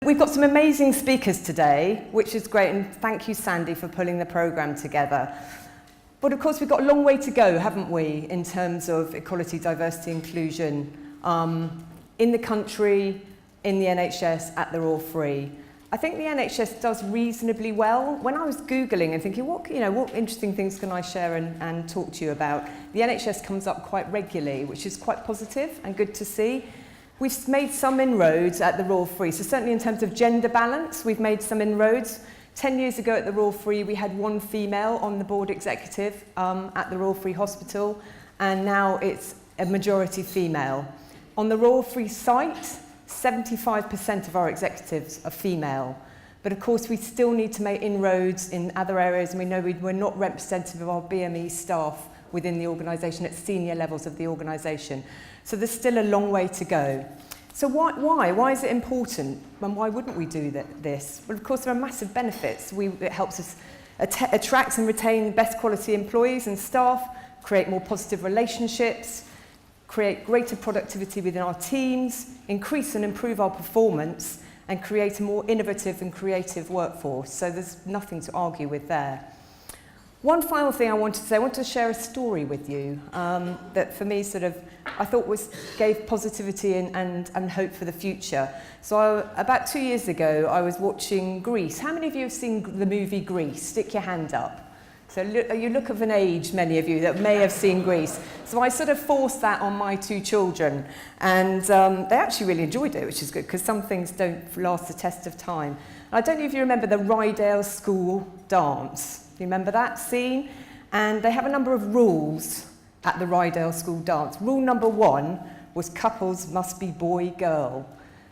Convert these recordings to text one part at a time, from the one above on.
we've got some amazing speakers today, which is great, and thank you, Sandy, for pulling the programme together. But of course, we've got a long way to go, haven't we, in terms of equality, diversity, inclusion in the country, in the NHS, at the Royal Free. I think the NHS does reasonably well. When I was Googling and thinking, what interesting things can I share and talk to you about, the NHS comes up quite regularly, which is quite positive and good to see. We've made some inroads at the Royal Free, so certainly in terms of gender balance, we've made some inroads. 10 years ago at the Royal Free, we had one female on the board executive at the Royal Free Hospital, and now it's a majority female. On the Royal Free site, 75% of our executives are female. But of course, we still need to make inroads in other areas, and we know we're not representative of our BME staff within the organisation at senior levels of the organisation. So there's still a long way to go. So why? Why is it important? And why wouldn't we do this? Well, of course, there are massive benefits. It helps us attract and retain best quality employees and staff, create more positive relationships, create greater productivity within our teams, increase and improve our performance, and create a more innovative and creative workforce. So there's nothing to argue with there. One final thing I wanted to say, I want to share a story with you that for me I thought gave positivity and hope for the future. So about 2 years ago, I was watching Grease. How many of you have seen the movie Grease? Stick your hand up. So you look of an age, many of you, that may have seen Grease. So I sort of forced that on my 2 children, and they actually really enjoyed it, which is good, because some things don't last the test of time. And I don't know if you remember the Rydale School dance. Do you remember that scene? And they have a number of rules at the Rydale School dance. Rule number 1 was couples must be boy-girl.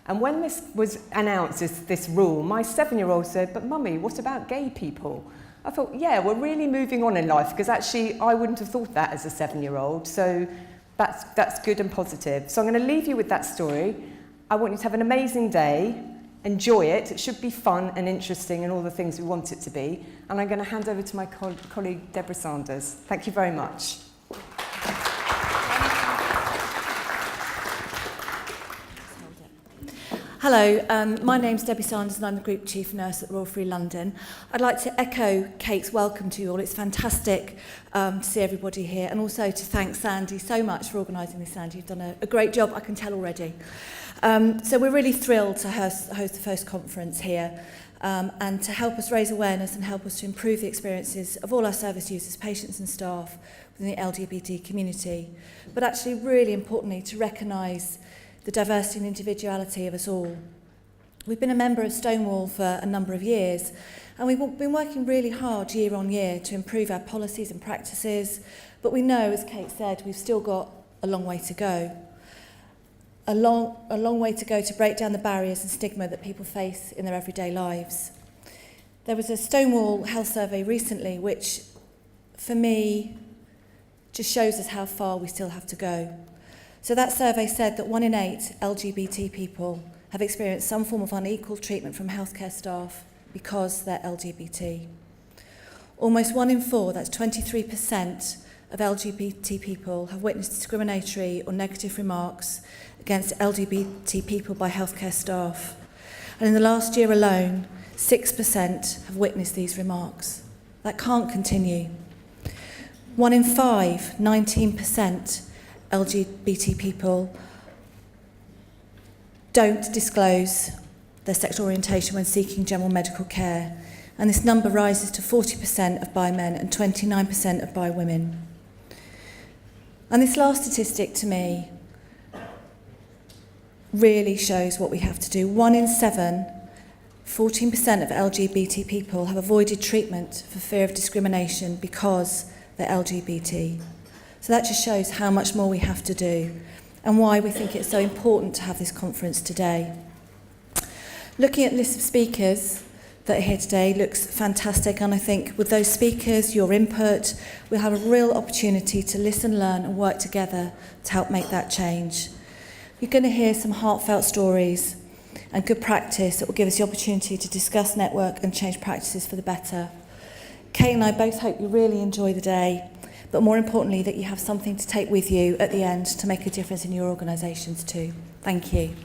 And when this was announced as this rule, my 7-year-old said, "But Mummy, what about gay people?" I thought, yeah, we're really moving on in life, because actually I wouldn't have thought that as a 7-year-old. So that's good and positive. So I'm going to leave you with that story. I want you to have an amazing day. Enjoy it. It should be fun and interesting and all the things we want it to be. And I'm going to hand over to my colleague, Deborah Sanders. Thank you very much. Hello, my name's Debbie Sanders and I'm the Group Chief Nurse at Royal Free London. I'd like to echo Kate's welcome to you all. It's fantastic to see everybody here, and also to thank Sandy so much for organising this. Sandy, you've done a great job, I can tell already. So we're really thrilled to host the first conference here and to help us raise awareness and help us to improve the experiences of all our service users, patients and staff within the LGBT community. But actually, really importantly, to recognise the diversity and individuality of us all. We've been a member of Stonewall for a number of years, and we've been working really hard year on year to improve our policies and practices, but we know, as Kate said, we've still got a long way to go. A long way to go to break down the barriers and stigma that people face in their everyday lives. There was a Stonewall health survey recently, which, for me, just shows us how far we still have to go. So that survey said that 1 in 8 LGBT people have experienced some form of unequal treatment from healthcare staff because they're LGBT. Almost 1 in 4, that's 23% of LGBT people, have witnessed discriminatory or negative remarks against LGBT people by healthcare staff. And in the last year alone, 6% have witnessed these remarks. That can't continue. 1 in 5, 19%, LGBT people don't disclose their sexual orientation when seeking general medical care, and this number rises to 40% of bi men and 29% of bi women. And this last statistic to me really shows what we have to do. 1 in 7, 14% of LGBT people have avoided treatment for fear of discrimination because they're LGBT. So that just shows how much more we have to do and why we think it's so important to have this conference today. Looking at the list of speakers that are here today looks fantastic, and I think with those speakers, your input, we'll have a real opportunity to listen, learn and work together to help make that change. You're going to hear some heartfelt stories and good practice that will give us the opportunity to discuss, network and change practices for the better. Kate and I both hope you really enjoy the day, but more importantly that you have something to take with you at the end to make a difference in your organisations too. Thank you.